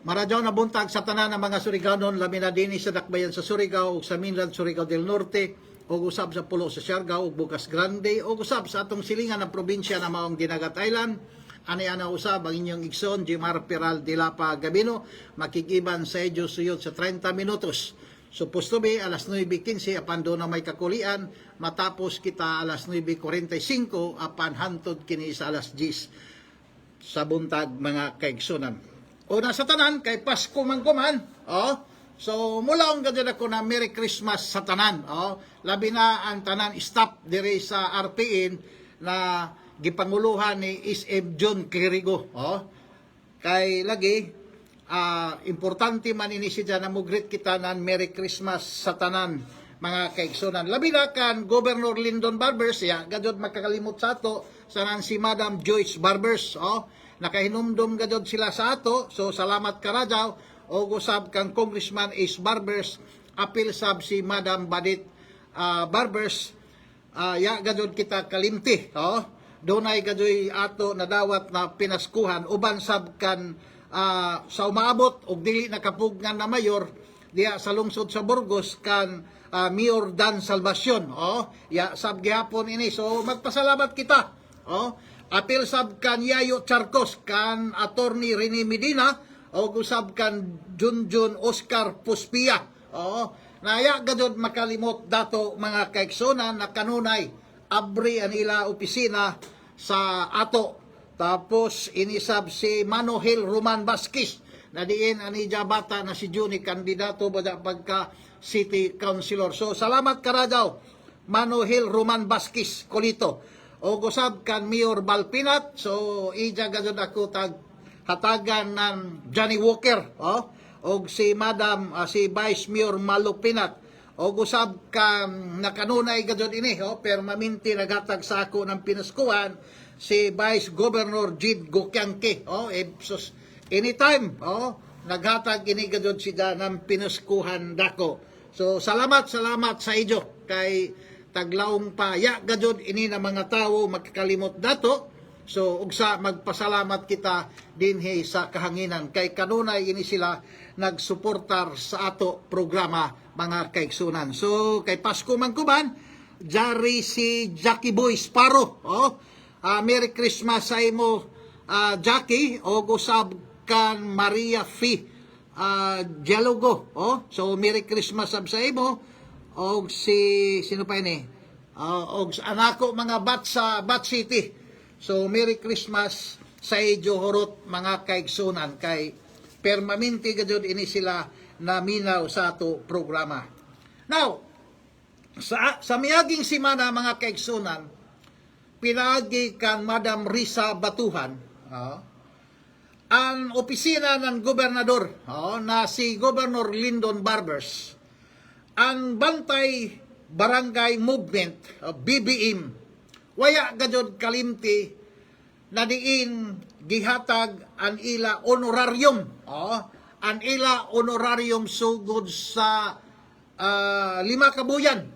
Maradyaw na buntag sa tanan ng mga Suriganon, labi na din sa dakbayan sa Surigao ug sa mainland Surigao del Norte ug usab sa pulo sa Siargao ug Bukas Grande ug usab sa atong silingan ng probinsya na maong Dinagat Island. Ani ana usab ang inyong igsoon Jimar Peral de Lapa Gabino, makikiban sa edyo suyod sa 30 minutos. Supposed to be alas 9:15 apan do na may kakulian, matapos kita alas 9:45 apan hantod kini sa alas 10 sa buntag mga kaigsunan. Una sa tanan kay Pasko man kuman, so mula ang gadyan ako na Merry Christmas sa tanan, labi na ang tanan stop dire sa RPN na gipanguluhan ni SM John Clerigo, kay lagi importante man ini siya na mugrit kita nan Merry Christmas sa tanan mga kaigsunan. Labi na kan Governor Lyndon Barbers, gadyon makakalimot sa ato sa nan si Madam Joyce Barbers, nakahinumdum gadyon sila sa ato, so salamat karadyaw. O gusab kang Congressman Ace Barbers, apil sab si Madam Badit Barbers, gadyon kita kalimti, dunay gadyoy ato nadawat na pinaskuhan uban sab kan sa umaabot og dili nakapugnan na mayor diya sa lungsod sa Burgos kan Mayor Dan Salvacion, sab gihapon ini, so magpasalamat kita, apil sab kan Yayo Charcos kan Attorney Rene Medina o usab kan Junjun Oscar Puspia, naya gadyon makalimot dato mga kaigsunan na kanunay abri ang ila opisina sa ato. Tapos inisab si Manuel Roman Vasquez na diin ani bata na si Juni kandidato bada pagka city councilor. So salamat karadyaw Manuel Roman Vasquez Colito. O gusab kan Mayor Balpinat, so ija gadyon ako tag hatagan ng Johnny Walker, o si Madam si Vice Mayor Malu Pinat, o gusab kan nakanunay gadyon ini, pero maminti nagatag sa ako ng pinaskuhan si Vice Governor Jid Gokyangke, anytime, naghatag ini gadyon siya ng pinaskuhan dako. So salamat sa inyo kay taglaong pa gadyon ini na mga tao magkakalimot dato. So ugsa magpasalamat kita dinhi sa kahanginan kay kanunay ini sila nagsuportar sa ato programa mga kaigsunan. So kay Pasko man kuman, jari si Jackie Boy Sparrow, Merry Christmas sa imo Jackie, o gusab kan Maria Fee Dialogo, so Merry Christmas sab sa imo, og si sino pa ini, og anako mga bat sa Bat City. So Merry Christmas sa inyo horot mga kaigsunan kay permanente gadyon ini sila na minaw sa ato programa. Now sa miaging simana mga kaigsunan, pinagi kan Madam Risa Batuhan, ang opisina ng gobernador, na si Governor Lyndon Barbers, ang Bantay Barangay Movement, BBM, waya gadyon kalimti na diin gihatag ang ila honorarium, ang ila honorarium sugod sa 5 kabuyan,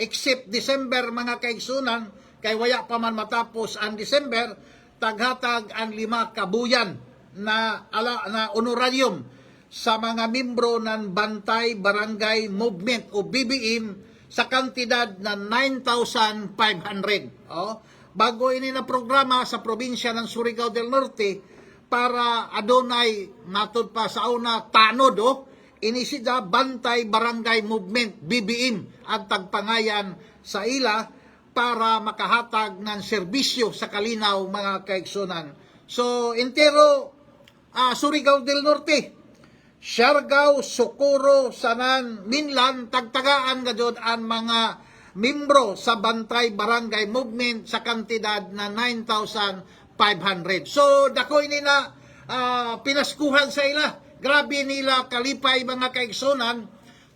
except December mga kaigsunan, kay waya pa man matapos ang December, taghatag ang 5 kabuyan na honorarium sa mga membro ng Bantay Barangay Movement o BBM sa kantidad na 9,500. Bago ini na programa sa probinsya ng Surigao del Norte para adunay matod pa sa una tanod, ini siya Bantay Barangay Movement BBM ang tagpangayan sa ila para makahatag ng serbisyo sa kalinaw mga kaigsunan. So entero Surigao del Norte, Siargao, Socorro, Sanan, Minlan, tagtagaan gadyon ang mga membro sa Bantay Barangay Movement sa kantidad na 9,500. So dako ini na pinaskuhan sa ila. Grabe nila kalipay mga kaigsunan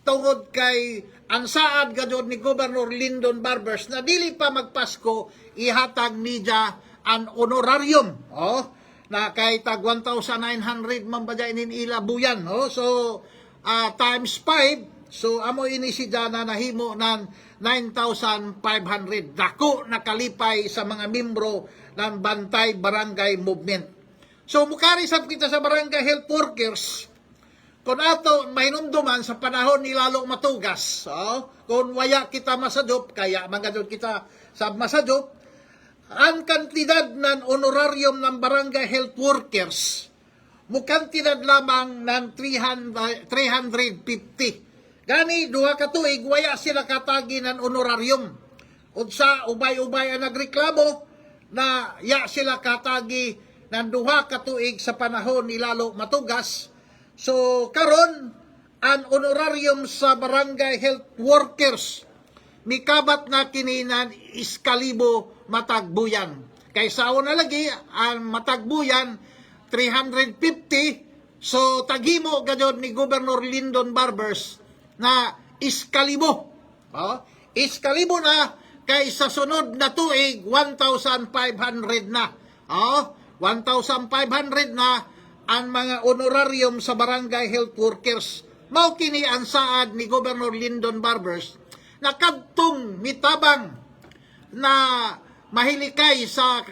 tungod kay ansaad gadyon ni Governor Lyndon Barbers na dili pa magpasko ihatag niya ang honorarium, na kay tag 1,900 man ba dyan ila buyan, so times 5, so amo ini si Jana nahimo ng 9,500. Dako nakalipay sa mga membro ng Bantay Barangay Movement. So mukarisap kita sa barangay health workers kung ato mahinumduman sa panahon ni lalo matugas. Kung waya kita masadop, kaya magadod kita sa masadop, ang kantidad ng honorarium ng barangay health workers, mukantidad lamang ng 350. Gani, duha ka tuig, waya sila katagi ng honorarium. Unsa, ubay-ubay ang nagreklamo na ya sila katagi ng duha ka tuig sa panahon ni lalo matugas. So, karon ang honorarium sa barangay health workers, mikabat na kininan iskalibo matagbuyan. Kaysa na lagi, ang matagbuyan, 350. So, tagimo gadyon ni Governor Lyndon Barbers na iskalibo. Iskalibo na, kaysa sunod na tuig, 1,500 na. 1,500 na ang mga honorarium sa barangay health workers. Mao kini ang saad ni Governor Lyndon Barbers na kadtong mitabang na mahilikay sa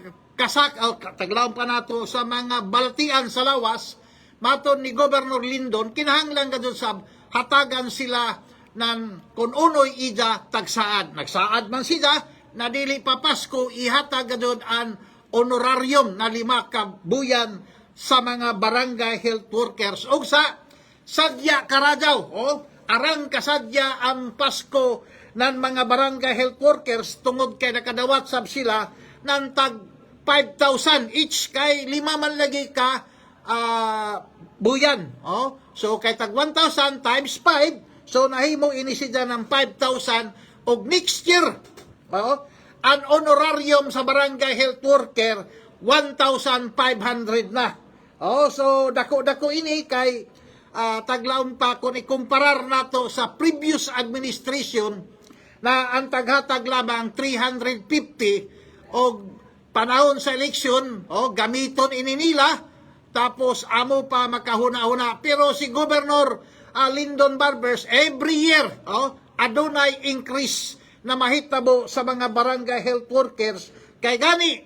taglawon pa nato sa mga balatian sa lawas, maton ni Governor Lyndon, kinahanglan kadto sa hatagan sila ng kung unoy ida tagsaad. Nagsaad man sila na dili pa Pasko, ihatag kadto ang honorarium na 5 ka buyan sa mga barangay health workers. O sa sadya karadaw, arang kasadya ang Pasko ng mga barangay health workers tungod kay nakadawat sab sila ng tag 5,000 each, kay 5 man lagi ka buyan. So kay tag 1,000 times 5, so nahimo ini siya ng 5,000 og next year. Ang honorarium sa barangay health worker 1,500 na. So dako-dako ini kay taglaon pa kung ikumparar nato sa previous administration na ang taghatag lamang 350 o panahon sa eleksyon, gamiton ini nila, tapos amo pa makahuna-huna. Pero si Governor Lyndon Barbers, every year, adunay increase na mahitabo sa mga barangay health workers. Kay gani,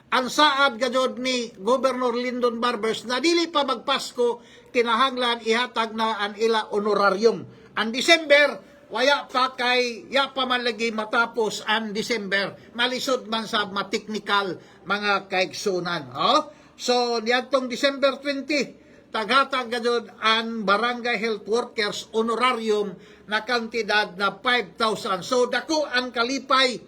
ang saad gadod ni Governor Lyndon Barbers na dili pa magpasko, kinahanglan ihatag na ang ila honorarium. Ang December, waya pa kay ya pa man lagi matapos ang December. Malisod man sa mateknikal mga kaigsunan. So, niyadtong December 20, taghatag gadod ang barangay health workers honorarium na kantidad na 5,000. So, dako ang kalipay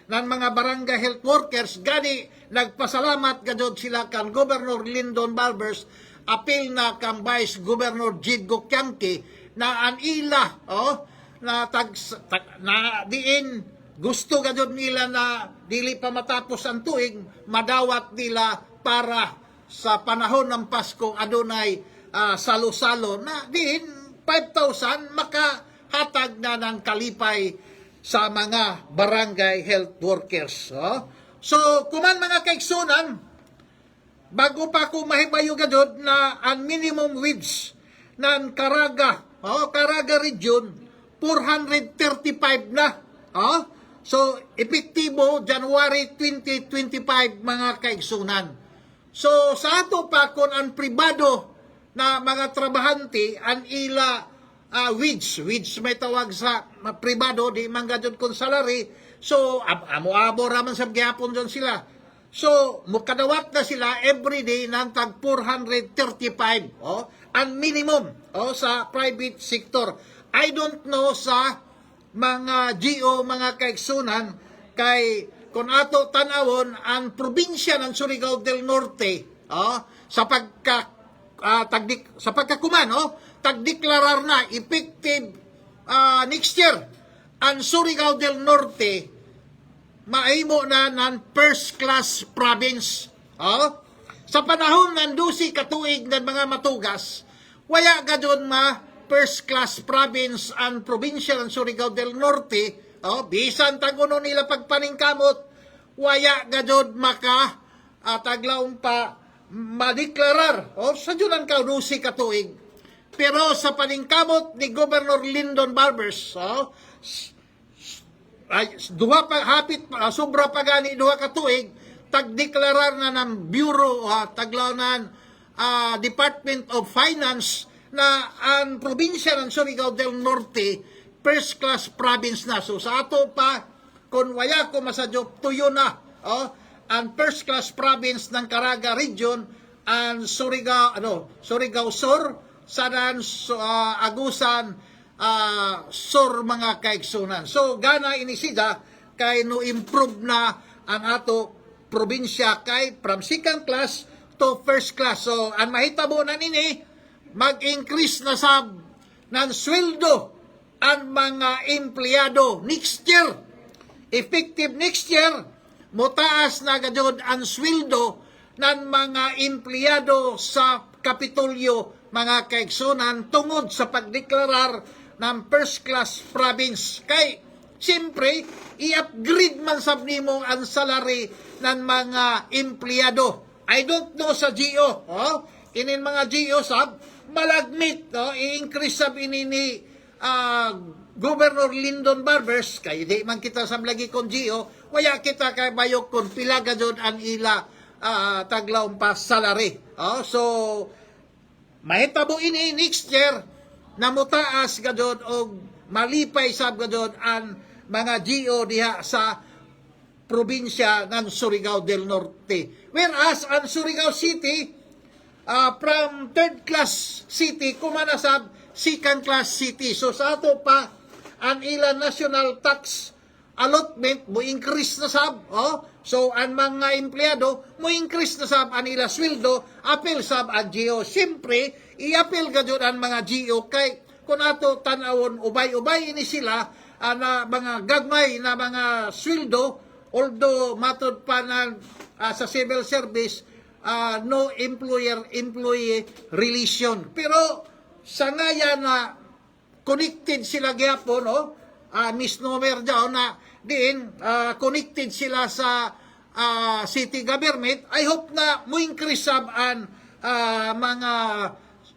ng mga barangay health workers. Gani, nagpasalamat gadod sila kan Governor Lyndon Barbers, apil na kang Vice Governor Jidgo Kiangki na ang ila, na diin gusto gadod nila na dili pa matapos ang tuig, madawat nila para sa panahon ng Pasko adunay salo-salo na diin 5,000 makahatag na ng kalipay sa mga barangay health workers. So, kuman mga kaigsunan, bago pa ko mahibayo gadod na ang minimum wage ng Caraga, Caraga Region, 435 na. So, epektibo January 2025 mga kaigsunan. So, sa ato pa kung ang pribado na mga trabahante, ang ila wage may tawag sa pribado, di manggadod kong salary. So, amo-amo raman sa gyapon dyan sila. So, mukadawat na sila everyday ng tag 435. Ang minimum sa private sector. I don't know sa mga GO, mga kaigsunan, kay kung ato tanawon ang probinsya ng Surigao del Norte, sa pagkakuman, tagdeklarar na effective next year ang Surigao del Norte maimo na ng first class province. Sa panahon ng 12 katuig ng mga matugas, waya gadon first class province ang probinsya ng Surigao del Norte. Bisan taguno nila pagpaningkamot, waya gadon taglaon pa madeklarar sa junan ka 12 katuig. Pero sa paningkamot ni Governor Lyndon Barbers, sobra pa gani duha ka tuig, tagdeklarar na ng Bureau, taglawnan Department of Finance na ang probinsya ng Surigao del Norte first class province na. So sa ato pa kung waya ko masadyo tuyo na ang first class province ng Caraga region ang Surigao Sur, Saran, Agusan, Sur mga kaigsunan. So gana inisida kay no improve na ang ato probinsya kay from second class to first class. So ang mahitabo na nini mag-increase na sab ng sweldo ang mga empleyado next year. Effective next year, mutaas na gajod ang sweldo ng mga empleyado sa Kapitolyo, mga kaigsunan, tungod sa pagdeklarar ng first class province. Kay, siyempre, i-upgrade man sab nimo ang salary ng mga empleyado. I don't know sa GO, inin mga GO sab, malagmit, i-increase sab ini ni Governor Lyndon Barbers, kay di man kita sa lagi kong GO, waya kita kay bayok kung pila gajod ang ila taglaong pa salary. So, mahitabo ini next year na mutaas gajod o malipay sab gajod ang mga GO diha sa probinsya ng Surigao del Norte. Whereas ang Surigao City, from third class city, kumanasab second class city. So sa ato pa, ang ilang national tax allotment mo increase na sab. So ang mga empleyado mo increase na sab ang ilang sweldo, apel sab ang GO. Siyempre, i-apel gadyon ang mga GO kay kung ato tanawon ubay-ubay ini sila na mga gagmay na mga sweldo, although matod pa na sa civil service, no employer-employee relation. Pero sa ngaya na connected sila gyapon, misnomer daw na din connected sila sa city government, I hope na mo increase sab ang mga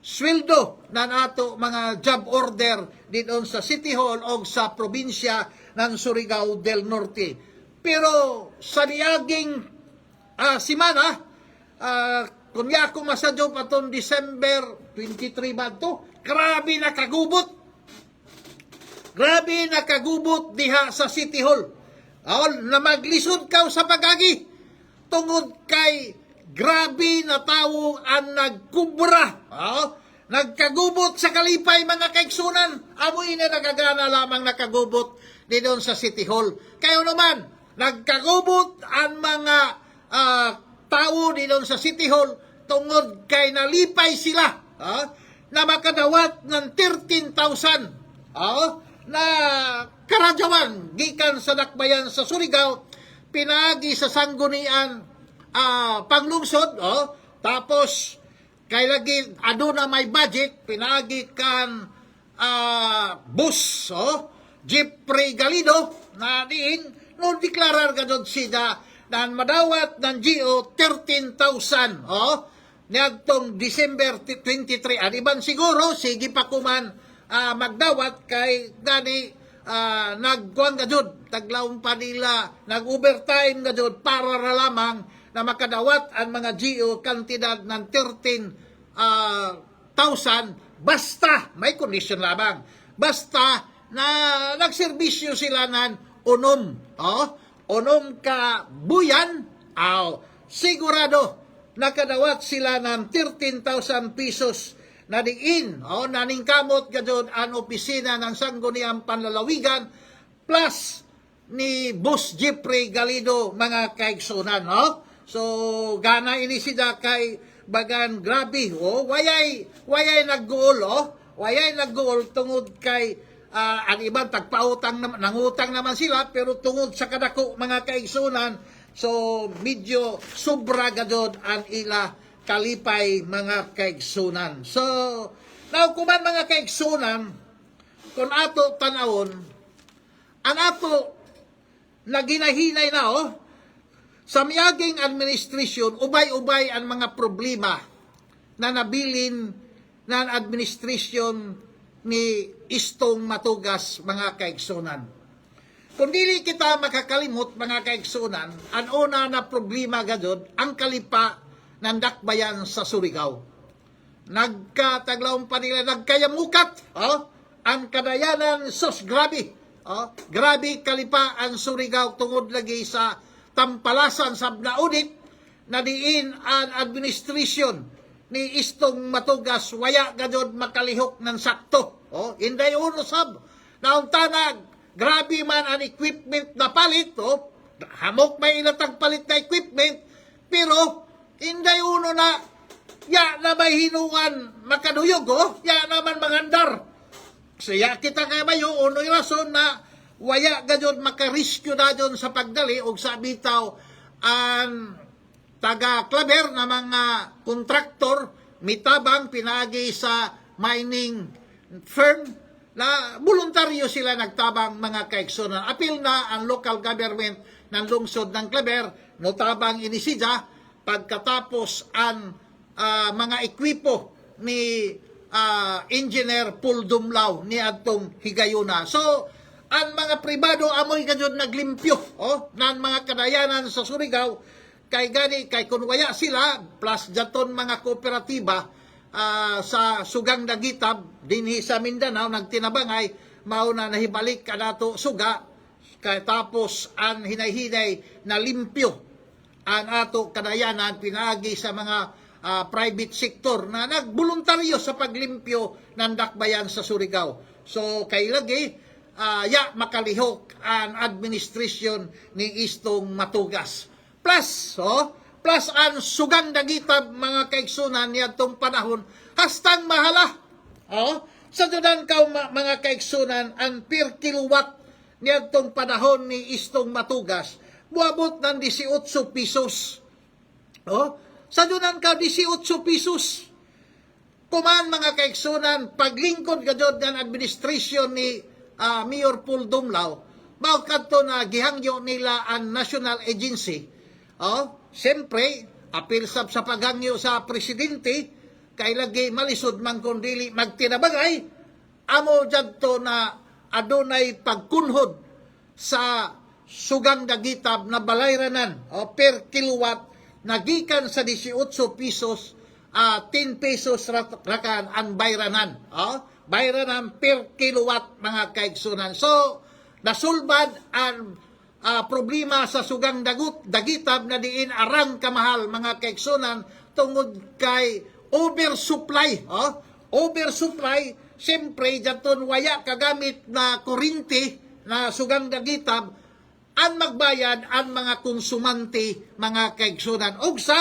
sweldo na nato mga job order dito sa City Hall o sa probinsya ng Surigao del Norte. Pero sa niaging simana, kung ako masadyo pa itong December 23 ba ito, grabe nakagubot. Grabe nakagubot diha sa City Hall. Na maglisod ka sa pagagi. Tungod kay grabe na tao ang nagkubra. Nagkagubot sa kalipay mga kaigsunan. Amoy na nagagana lamang nakagubot dito sa City Hall. Kayo naman, nagkagubot ang mga tao dito sa City Hall tungod kay nalipay sila na makadawat ng 13,000 na karadyawan gikan sa dakbayan sa Surigao, pinagi sa sanggunian panglungsod, tapos kay lagi aduna may budget, pinagi kan bus, Jeffrey Galido na diin no deklarar gadod sida na madawat ng GO 13,000 niagtong December 23. Adiban siguro sige pa kuman magdawat kay gani nagkuan gadud taglaong pa nila nag-overtime gadud para ra lamang na makadawat ang mga GO kantidad ng 13,000 basta may condition lamang. Basta na nagserbisyo sila ng unom. Unom ka buyan, sigurado nakadawat sila ng 13,000 pesos na diin, naningkamot gadyon ang opisina ng Sangguniang Panlalawigan plus ni Boss Jeffrey Galido mga kaigsunan. So, gana ini sida kay bagan grabe, wayay naggool, wayay naggool tungod kay ang iban tagpautang naman, nangutang naman sila, pero tungod sa kadako mga kaigsunan, so medyo sobra gadod ang ila kalipay mga kaigsunan. So, now kuman mga kaigsunan, kung ato tanawon, ang ato na ginahinay na sa miyaging administrasyon, ubay-ubay ang mga problema na nabilin ng administrasyon ni Istong Matugas mga kaigsunan. Kung dili kita makakalimot mga kaigsunan, ang una na problema gadod, ang kalipa ng dakbayan sa Surigao. Nagkataglaw pa nila, nagkayamukat ang kadayanan, sos grabe. Grabe kalipa ang Surigao tungod lagi sa tampalasan sa naunit na diin ang administrasyon ni Istong Matugas waya gadod makalihok ng sakto. Inday uno sab. Nauntanag, grabe man ang equipment na palit. Hamok may ilatang palit na equipment. Pero, inday uno na, ya na may hinuan makaduyog. Ya naman mangandar. So, ya kita kamayo, uno yung rason na waya gadod makariskyo na dyan sa pagdali o sa bitaw ang taga-klaber na mga kontraktor mitabang pinagi sa mining firm na voluntaryo sila nagtabang mga kaigsunan. Apil na ang local government ng lungsod ng Klaber, notabang inisidya pagkatapos ang mga ekwipo ni Engineer Paul Dumlao ni Adtong Higayuna. So, ang mga pribado amoy gadyon naglimpyo ng mga kadayanan sa Surigao kay gani kay kunwaya sila plus jaton mga kooperatiba sa Sugang Dagitab dinhi sa Mindanao nagtinabangay mao na nahibalik kanato suga kay tapos ang hinay-hinay na limpyo ang ato kadayanan pinaagi sa mga private sector na nagboluntaryo sa paglimpyo ng dakbayan sa Surigao. So kay lagi ya makalihok ang administrasyon ni Istong Matugas. Plus ang Sugang Dagitab mga kaigsunan niya itong panahon hastang mahala. Sa dudan ka mga kaigsunan ang per kilowatt niya itong panahon ni Istong Matugas buabot ng 18 pesos. Sa dudan ka 18 pesos. Kuman mga kaigsunan paglingkod kadod ng administrasyon ni Mayor Paul Dumlao mao kadto na gihangyo nila ang national agency. Siyempre, apil sa paghangyo sa presidente, kay lagi malisod man kung dili magtinabagay, amo dyan na adunay pagkunhod sa Sugang Dagitab na balayranan per kilowatt, nagikan sa 18 pesos, 10 pesos rakan ang bayranan. Bayranan per kilowatt mga kaigsunan. So, nasulbad ang problema sa Sugang Dagitab na diin arang kamahal mga kaigsunan tungod kay oversupply. Oversupply, siyempre jaton waya kagamit na kurinti na Sugang Dagitab ang magbayad ang mga konsumante mga kaigsunan. Og sa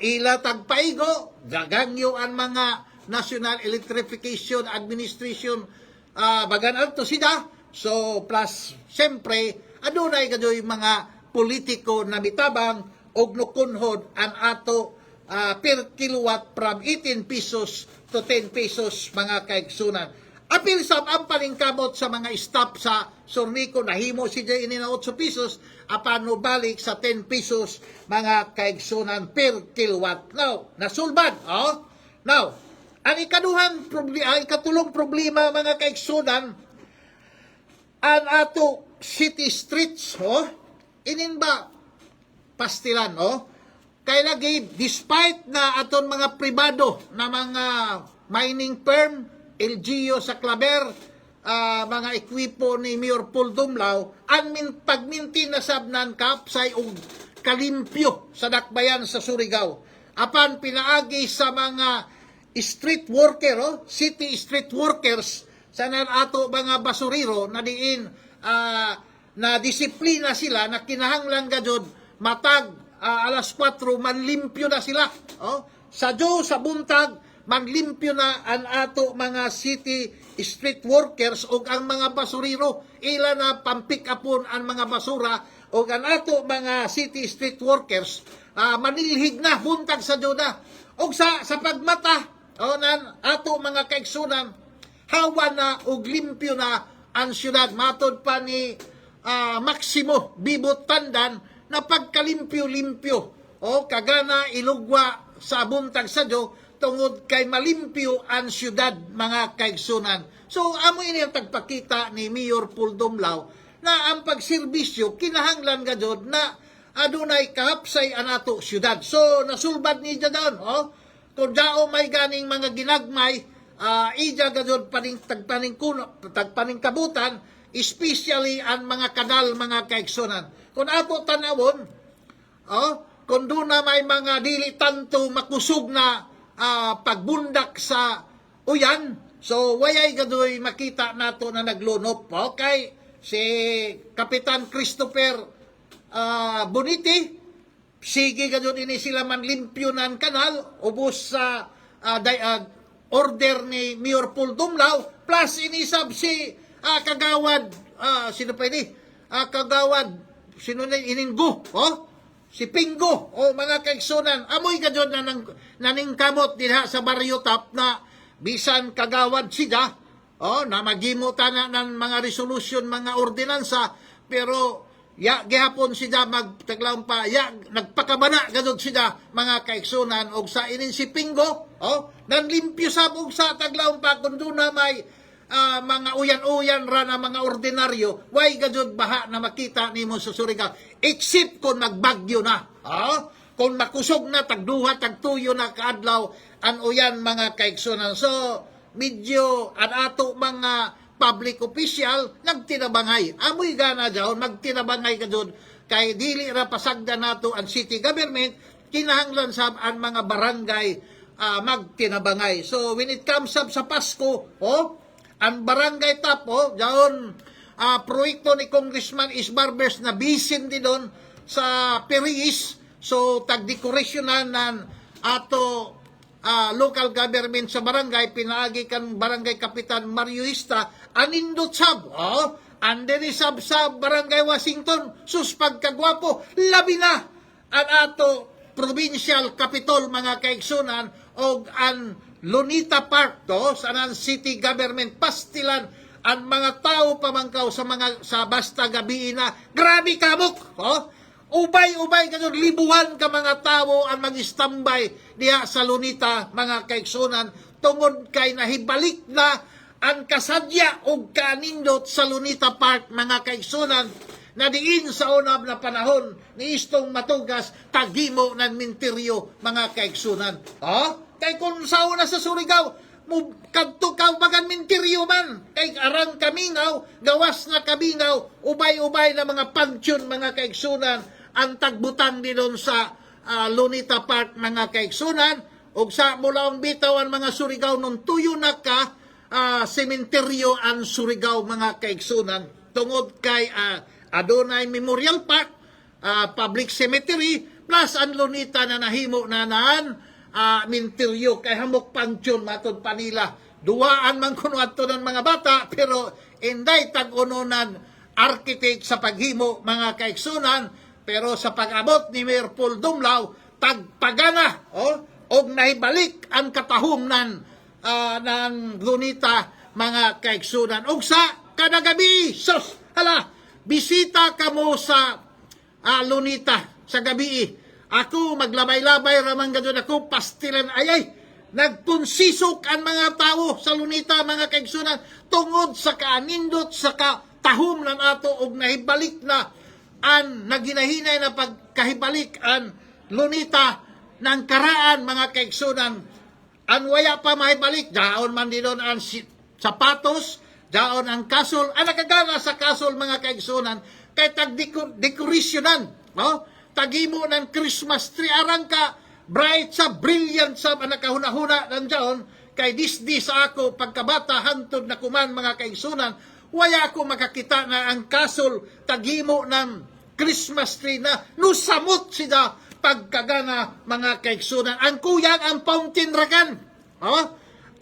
ila tagpaigo, gagangyo ang mga National Electrification Administration bagan to sida. So plus siyempre adunay kadoy mga politiko na mitabang og nukunhod ang ato per kilowatt from 18 pesos to 10 pesos mga kaigsunan. Apil sa ang paningkamot sa mga stop sa Sornico nahimo si Jay ini na 8 pesos apan no balik sa 10 pesos mga kaigsunan per kilowatt. Now, nasulbad. Now, ang ikatulong problema mga kaigsunan ang ato city streets, inin ba pastilan, kay lagi, despite na aton mga pribado na mga mining firm, LGU sa Klaber, mga ekwipo ni Mayor Paul Dumlao, ang pagminti na sabnan kapsay o kalimpyo sa dakbayan sa Surigao. Apan pinaagi sa mga street worker, city street workers, sa ato mga basuriro na diin na disiplina sila na kinahanglan gadod matag alas 4 manlimpyo na sila. Sa buntag manlimpyo na ang ato mga city street workers o ang mga basuriro. Ila na pampik upon ang mga basura o ang ato mga city street workers manilhig na buntag sa na. O sa pagmata nan ato mga kaigsunan hawa na og limpyo na ang syudad. Matod pa ni Maximo Bibot Tandan na pagkalimpyo-limpyo kagana ilugwa sa buntag sa tungod kay malimpyo ang syudad mga kaigsunan. So amo ini ang tagpakita ni Mayor Paul Dumlao na ang pagserbisyo kinahanglan gadod na adunay kahapsay anato syudad. So nasulbad ni dayon, kung dao may ganing mga ginagmay, ija gadon tagpaning kabutan, especially ang mga kanal, mga kaigsunan. Kung ato tanawon, kung doon na may mga dili tanto makusog na pagbundak sa uyan, so wayay gadoy makita nato na naglunop. Okay, si Kapitan Christopher Bonite, sige gadoy ini sila man limpyo ng kanal, ubos sa order ni Mayor Paul Dumlao, plus inisab si Kagawad, sino pa ini? Kagawad, sino na ininggo, si Pingo, mga kaigsunan, amoy gadyon na naningkamot diha sa Barrio Top na bisan kagawad siya, na magimutan na ng mga resolution, mga ordinansa, pero gihapon siya magtaglaw pa, nagpakabana gadyon siya, mga kaigsunan, og sa inin si Pingo, nanlimpyo sabog sa taglaw pa, kung doon na may mga uyan-uyan ra na mga ordinaryo, way gadyon baha na makita nimo sa Surigao, except kung magbagyo na. Kung makusog na, tagduha, tagtuyo na kaadlaw, ang uyan, mga kaigsunan. So, medyo, ato mga public official, nagtinabangay. Amoy gana dyan, magtinabangay gadyon, kay dili ra pasagda nato ang city government, kinahanglan sa ang mga barangay magtinabangay. So, when it comes up sa Pasko, ang barangay Tapo, daon proyekto ni Congressman Isbarbers na bisin din doon sa Peris. So, tag-dekorasyonan ng ato local government sa barangay, pinaagi kan barangay Kapitan Marioista, anindot sab, andeni sab sa barangay Washington, sus pagkagwapo, labi na ang ato provincial capital, mga kaigsunan, o ang Lunita Park sa city government pastilan ang mga tao pamangkaw sa basta gabi na grabe kamok, ubay ganun, libuhan ka mga tao ang mag-istambay diha sa Lunita, mga kaigsunan, tungod kay nahibalik na ang kasadya o kanindot sa Lunita Park, mga kaigsunan, na diin sa unab na panahon ni istong matugas tagimo ng minteryo, mga kaigsunan. Kay kung sa una sa Surigao, kadto ka bagan minteryo man, kay arang kamingaw, gawas na kamingaw, ubay-ubay na mga pansyon, mga kaigsunan, ang tagbutan din doon sa Lunita Park, mga kaigsunan, ug sa mula ang bitaw ang mga Surigao nung tuyo na ka sementeryo ang Surigao, mga kaigsunan, tungod kay adunay Memorial Park, public cemetery, plus ang Lunita na nahimo na naan minteryo, kay hamok pansyon matod panila. Duwaan man kuno adto ng mga bata, pero inday tag-ununan architect sa paghimo, mga kaigsunan, pero sa pag-abot ni Mayor Paul Dumlao, tagpagana, og naibalik ang katahumnan ng Lunita, mga kaigsunan. Og sa kada gabi, sus, bisita kamo sa Lunita sa gabi. Ako maglabay-labay ramang gadyon, ako pastilan ayay. Nagpunsisok ang mga tao sa Lunita, mga kaigsunan, tungod sa kaanindot sa katahom ng ato og nahibalik na ang naginahinay na pagkahibalik ang Lunita ng karaan, mga kaigsunan. Ang waya pa mahibalik, daon man din doon ang sapatos, daon ang kasol, ang nakagana sa kasol, mga kaigsunan, kay tag-dekorasyonan, tagimo ng Christmas tree, arang ka bright sa brilliant sa nakahuna-huna nandiyon, kay disdi sa ako pagkabata hantod na kuman, mga kaigsunan, waya ako makakita na ang kasol tagimo ng Christmas tree na nusamot sila pagkagana, mga kaigsunan. Ang kuyang ang fountain ragan,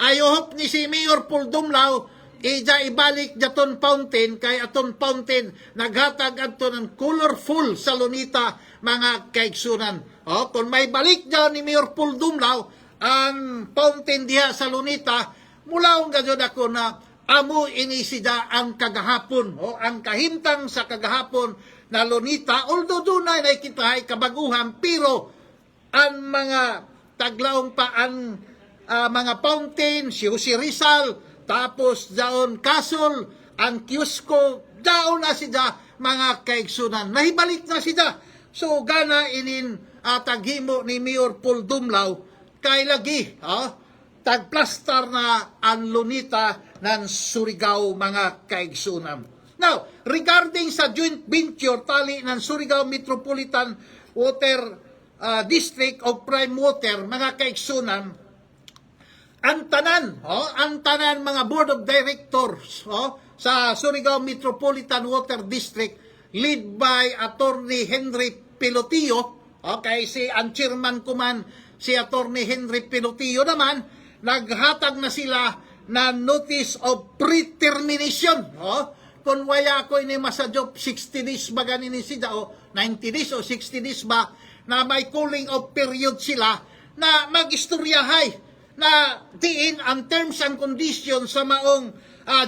I hope ni si Mayor Paul Dumlao ibalik daton fountain, kay aton fountain naghatag adto ng colorful sa Lunita, mga kaigsunan. Kung may balik dyan ni Mayor Paul Dumlao ang fountain diha sa Lunita, mulaong gadyon ako na amo inisida ang kagahapon, ang kahimtang sa kagahapon na Lunita, although doon na nakita ay kabaguhan, pero ang mga taglaong pa ang mga fountain, si Jose Rizal, tapos daon Castle, ang Kiosco, daon na sila, mga kaigsunan. Nahibalik na sila So gana inin taghimo ni Mayor Paul Dumlao kay lagi tagplastar na ang lunita ng Surigao mga kaigsunan. Now, regarding sa joint venture tali ng Surigao Metropolitan Water District o Prime Water mga kaigsunan, ang tanan mga board of directors sa Surigao Metropolitan Water District lead by Attorney Henry Pilotillo, okay, ang chairman kuman si Attorney Henry Pilotillo naman, naghatag na sila na notice of pre-termination. Kung waya ko ini masadyop 60 days ba ganin sila o 90 days o 60 days ba na may cooling off period sila na mag-istoryahay na diin ang terms and conditions sa maong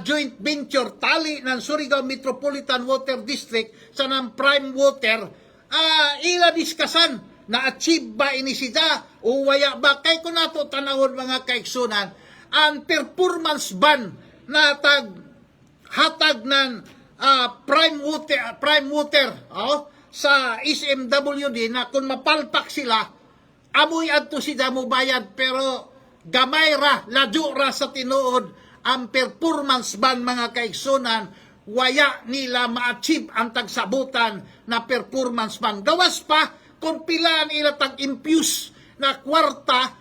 joint venture tali ng Surigao Metropolitan Water District sa ng Prime Water, ila diskasan na achieve ba ini sida o waya ba kay kung nato tanawon mga kaigsunan ang performance ban na hatag ng Prime Water sa SMWD na kung mapalpak sila amoy adto sida mo bayad pero gamay ra ladyo ra sa tinuod ang performance ban mga kaigsunan waya nila ma-achieve ang tagsabutan na performance ban gawas pa kung pilaan ila tag-impuse na kwarta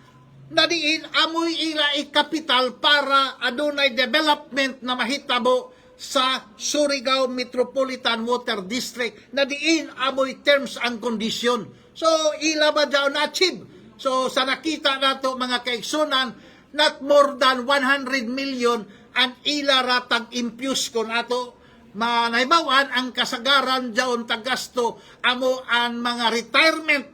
na diin amoy ila ikapital para adunay development na mahitabo sa Surigao Metropolitan Water District na diin amoy terms and condition. So ila ba daw na-achieve? So sa nakita nato mga kaigsunan, not more than 100 million ang ila ratag impuse kon ato manaybawan ang kasagaran daon tagasto amo ang mga retirement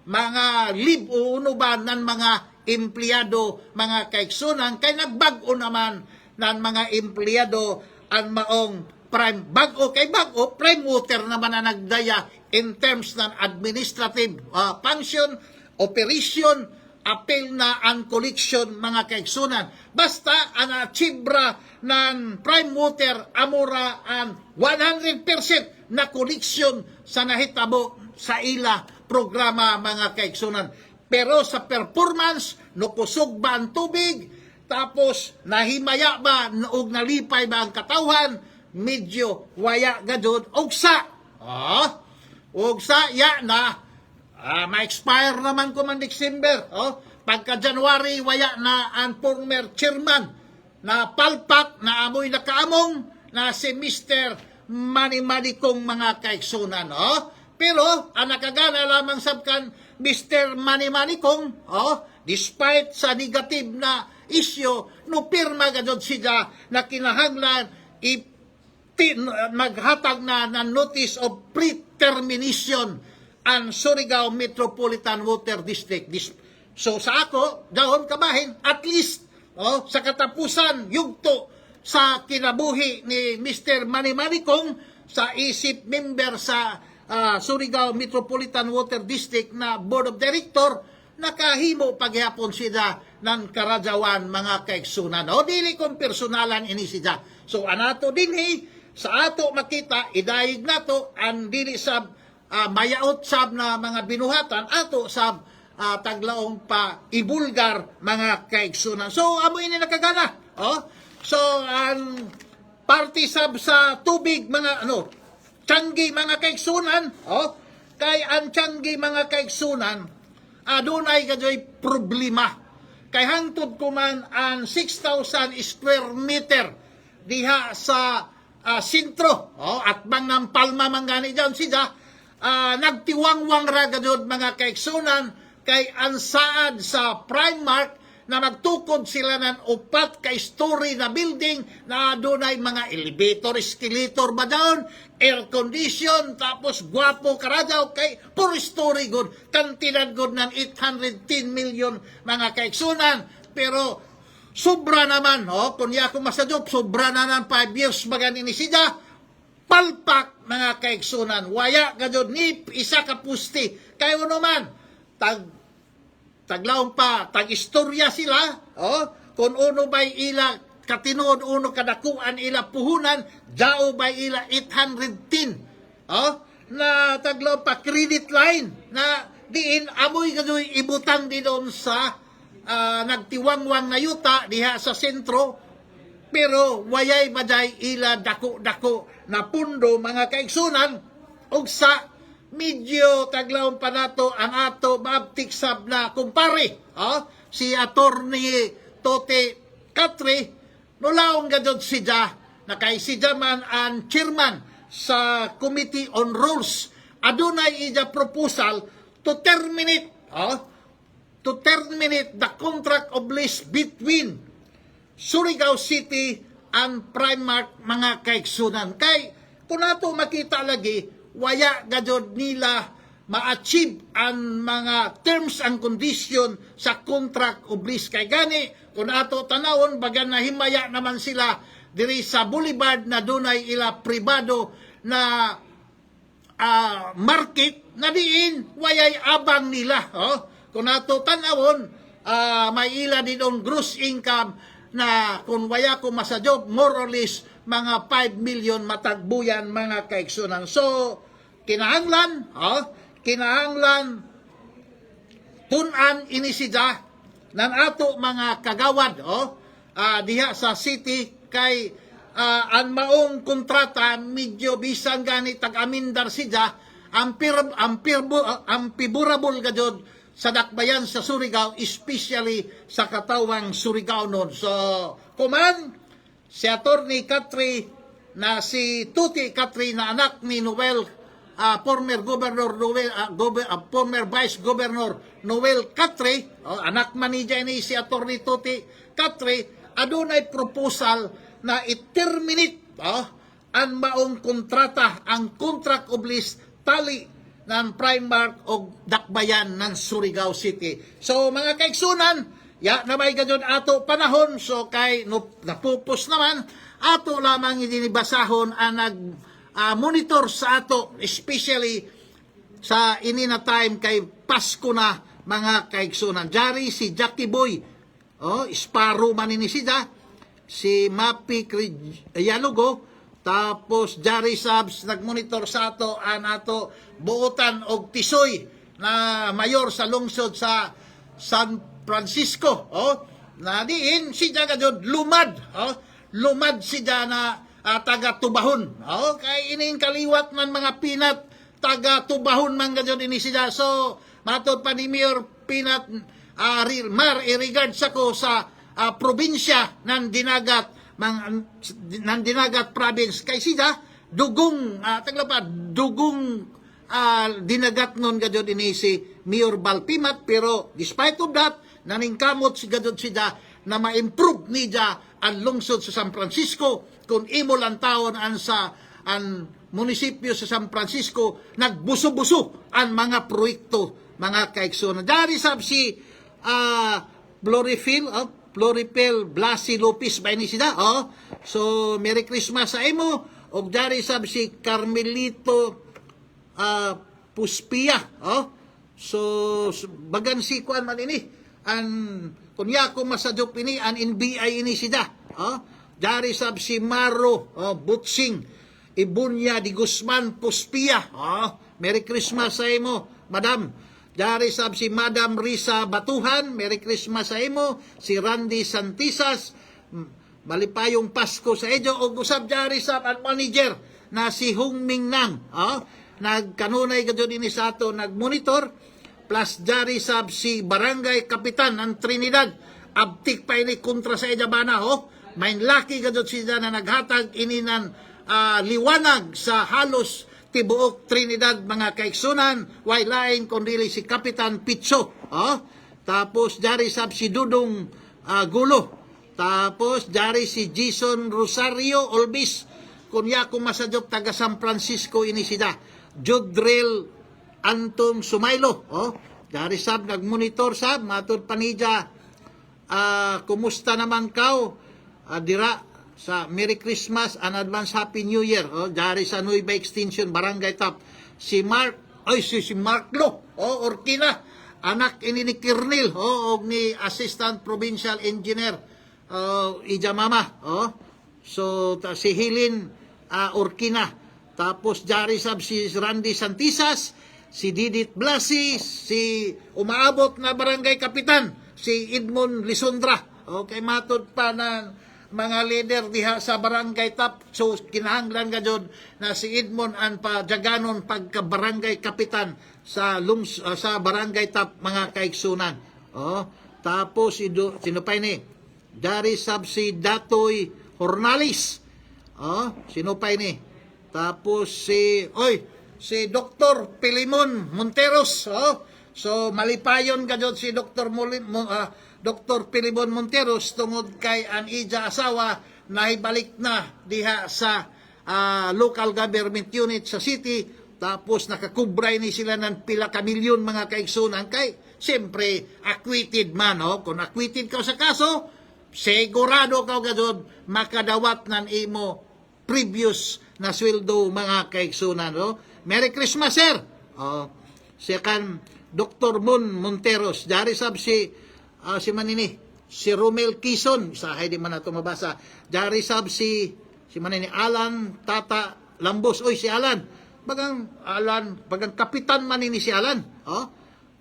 mga leave o unuban ng mga empleyado mga kaigsunan kay nagbag-o naman ng mga empleyado ang maong prime bag-o kay bag-o Prime Water naman na nagdaya in terms ng administrative function operation appeal na ang collection mga kaigsunan. Basta ang achievra ng Prime Water amura ang 100% na collection sa nahitabo sa ila programa mga kaigsunan. Pero sa performance, nukusog ba ang tubig, tapos nahimaya ba o nalipay ba ang katawhan, medyo waya gadod, ogsa. Ogsa, ya na. Ma-expire naman ko man December. Pagka January, waya na ang former chairman na palpak na amoy nakaamong na si Mr. Manimanikong mga kaigsunan. Pero, ang nakagana lamang sabkan Mr. Manimanikong, despite sa negative na issue, no pirma gadod siya na kinahanglan maghatag na ng notice of pre-termination ang Surigao Metropolitan Water District. So sa ako, dahon kabahin, at least sa katapusan, yugto sa kinabuhi ni Mr. Manimanikong sa isip member sa Surigao Metropolitan Water District na Board of Director, nakahimo paghapon sila ng karadyawan mga kaigsunan. Dili kong personalan ini sila. So anato dinhi, sa ato makita, idayig nato, ang dili sab mayaot sab na mga binuhatan ato sab taglaong pa ibulgar mga kaigsunan. So amo ini nakagana. So ang party sab sa tubig mga tianggi mga kaigsunan, kay ang tianggi mga kaigsunan adunay kadyoy problema. Kay hangtod ko man ang 6,000 square meter diha sa sentro, at bang ng Palma mangani diyan siya. Nagtiwangwang ragadod mga kaigsunan kay ansaad sa Primark na magtukod sila ng upat ka story na building na dunay mga elevator, escalator ba doon, air condition, tapos gwapo karadaw kay 4 story good, kantinad good ng 810 million mga kaigsunan. Pero sobra naman, kunya ako masadop, sobra na ng 5 years maganin ni sida, palpak mga kaigsunan, waya gadod ni isa ka pusti kayo naman taglaong pa tag-istorya sila kung uno bay ila katinuod uno kadakuan ila puhunan dao bay ila 810 na taglo pa credit line na diin amoy gadoy ibutan din doon sa nagtiwangwang na yuta diha sa sentro, pero wayay maday ila dako-dako na pundo mga kaigsunan, ug sa medyo taglawon pa nato ang ato maabtik sab na kumpare, si Attorney Tote Katri, nulaong gadod siya na kay siya man ang chairman sa Committee on Rules. Adunay ija proposal to terminate the contract of lease between Surigao City and Primark mga kaigsunan. Kay kung nato makita lagi, waya gadod nila ma-achieve ang mga terms and condition sa contract of lease. Kay gani, kung ato tanawon, bagan na himaya naman sila diri sa Boulevard na dunay ila pribado na market na diin wayay abang nila. Kung ato tanawon, may ila din on gross income na kung waya ko masajob, more or less mga 5 million matagbuyan mga kaigsunan. So, kinahanglan tunan inisida ng ato mga kagawad diha sa city kay ang maong kontrata medyo bisan gani tag-amindar siya ang favorable gadod sa dakbayan sa Surigao, especially sa katawang Surigao noon. So, kuman si Attorney Katri na si Tuti Katri na anak ni Noel, former Governor Noel, former Vice Governor Noel Katri, anak man ni si Attorney Tuti Katri, adunay proposal na i-terminate ang maong kontrata, ang contract of lease tali ng Primark o dakbayan ng Surigao City. So mga kaigsunan, na may ganyan ato panahon, so kay napupos naman, ato lamang idinibasahon ang nag-monitor sa ato, especially sa inina time kay Pasko na mga kaigsunan. Jari si Jackie Boy, Sparrow man ini siya, si Mapi Yalugo, tapos Jari Sabs nagmonitor sa ato ang ato buutan og tisoy na mayor sa lungsod sa San Francisco, na diin siya gadod lumad, lumad siya na taga Tubahon, kay ining kaliwat man mga pinat taga Tubahon man gadod ini siya. So matod pa ni Mayor Pinat mar i-regard sa ko sa probinsya ng Dinagat ng Dinagat province kay siya dugong dugong dinagat nun gadod ini si Mayor Balpimat, pero despite of that naningkamot si gadod siya na ma-improve niya ang lungsod sa San Francisco. Kung imo lang taon ang munisipyo sa San Francisco nagbuso-buso ang mga proyekto mga kaigsunan. Dari sab si Floripel Blasi Lopez ba ini sila? So Merry Christmas sa imo. Og dari sab si Carmelito Puspia. So bagan si kuan man ini an kunya ko masadop ini an NBI ini sida. Dari sab si Maro Butsing Ibunya di Guzman Puspia. Merry Christmas sa imo, Madam. Dari sab si Madam Risa Batuhan, Merry Christmas sa imo. Si Randy Santisas, malipayong Pasko sa ejo. O usab dari sab ang manager na si Hung Ming Nang, nagkanunay gadyo din sa ato nagmonitor. Plus dari sab si Barangay Kapitan ng Trinidad, abtik pa ini kontra sa ejabana, may laki gadyo siya na naghatag ininan liwanag sa halos tibuok Trinidad mga kaigsunan, way lain kundili si Kapitan Pitso. Tapos dari sab si Dudong Gulo. Tapos dari si Jason Rosario Olbis, kunya kumasadop taga San Francisco ini sida. Judrel Anton Sumaylo. Dari sab nagmonitor sab matud panija, kumusta naman kao dira sa Merry Christmas and Advance Happy New Year. Dari sa Nueva Extension Barangay Top. Si Mark Lo, Orkina, anak ini ni Kirnil, og ni Assistant Provincial Engineer Ija Mama. So si Hilin Orkina. Tapos jari sab si Randy Santisas, si Didit Blasi, si umaabot na barangay kapitan, si Edmond Lisondra. Okay, matod pa na mga leader diha sa barangay top. So kinahanglan gajud na si Edmond ang pajaganon pagka barangay kapitan sa sa barangay top mga kaigsunan. Tapos sinupay ni dari sab si Datoy Hornalis. Sinupay ni. Tapos si Dr. Pilimon Monteros. So malipayon gajud si Dr. Dr. Pilimon Monteros tungod kay ang ija asawa nahibalik na diha sa local government unit sa city, tapos nakakubray ni sila ng pila ka milyon mga kaigsunan kay siyempre acquitted man. Kung acquitted ka sa kaso, sigurado ka gajud makadawat nan imo previous na sweldo mga kaigsunan. Merry Christmas, sir. Siya kan Dr. Monteros, dari sab si Romel Quizon, sahay di man nato mabasa. Dari sab si manini Alan Tata Lambos. Si Alan, bagang kapitan man ini si Alan.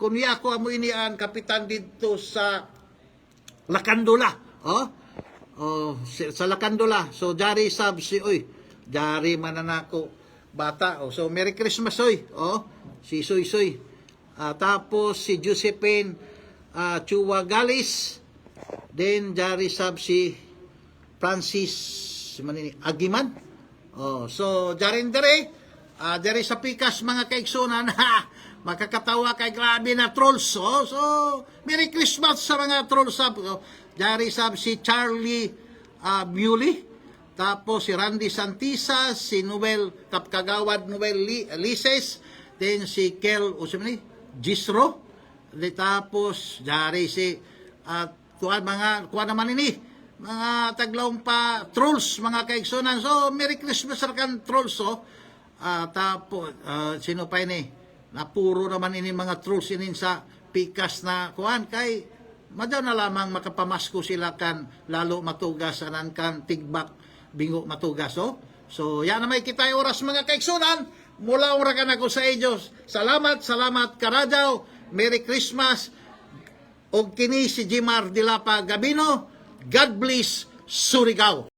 Kung niya ako amo ini ang kapitan dito sa Lakandula. Sa Lakandula. So dari sab si dari mananako bata. So Merry Christmas si Soy. Tapos si Josephine Chua Galis, then jari sab si Francis Agiman. So jarin dere sa pikas mga kaigsunan, makakatawa kay grabe na trolls. So Merry Christmas sa mga trolls. Jari sab si Charlie Muley, tapos si Randy Santisa, si Noel Tapkagawad, Noel Lises, then si Kel Gisro. Tapos jari si kuan naman ini mga taglawng pa trolls mga kaigsunan. So Merry Christmas sa kan trolls. Tapos sino pa ini napuro naman ini mga trolls inin sa pikas na kuan kay madaw na lamang makapamasko sila kan lalo matugas anan kan tigbak bingo matugas. So yan na may kitay oras mga kaigsunan. Mula ora ka na ko sa Diyos. Salamat Karajaw. Merry Christmas. O kini si Jimar Dilapa Gabino. God bless Surigao.